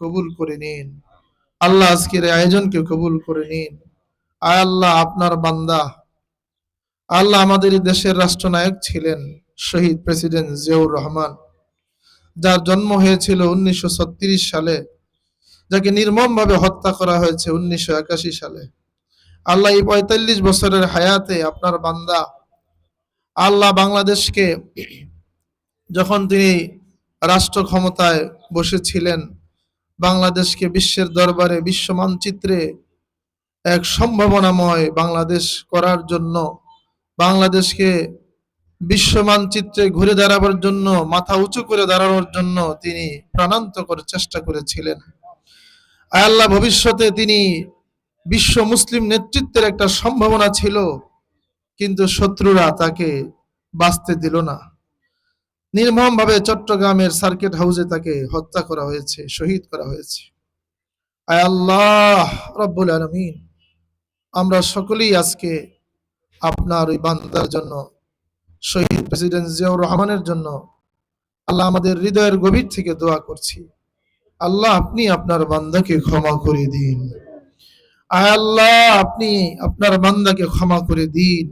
কবুল করে নিন। আল্লাহ আজকের এই আয়োজনকে কবুল করে নিন। আয় আল্লাহ, আপনার বান্দা আল্লাহ আমাদের এই দেশের রাষ্ট্রনায়ক ছিলেন শহীদ প্রেসিডেন্ট জিয়াউর রহমান, যার জন্ম হয়েছিল 1936 সালে, যাকে নির্মমভাবে হত্যা করা হয়েছে 1981 সালে। আল্লাহ এই 45 বছরের হায়াতে আপনার বান্দা আল্লাহ বাংলাদেশকে, যখন তিনি রাষ্ট্র ক্ষমতায় বসেছিলেন, বাংলাদেশকে বিশ্বের দরবারে, বিশ্ব মানচিত্রে এক সম্ভাবনাময় বাংলাদেশ করার জন্য, বাংলাদেশকে বিশ্ব মানচিত্রে ঘুরে দাঁড়াবার জন্য, মাথা উঁচু করে দাঁড়ানোর জন্য তিনি প্রাণান্তকর চেষ্টা করেছিলেন। আয় আল্লাহ, ভবিষ্যতে তিনি বিশ্ব মুসলিম নেতৃত্বের একটা সম্ভাবনা ছিল, কিন্তু শত্রুরা তাকে বাঁচতে দিল না। নির্মমভাবে চট্টগ্রামের সার্কিট হাউসে তাকে হত্যা করা হয়েছে, শহীদ করা হয়েছে। আয় আল্লাহ রব্বুল আলামিন, আমরা সকলেই আজকে আপনার ওই বান্দার জন্য, শহীদ প্রেসিডেন্ট জিয়াউর রহমানের জন্য আল্লাহ আমাদের হৃদয়ের গভীর থেকে দোয়া করছি। আল্লাহ, আপনি আপনার বান্দাকে ক্ষমা করে দিন। আয় আল্লাহ, আপনি আপনার বান্দাকে ক্ষমা করে দিন।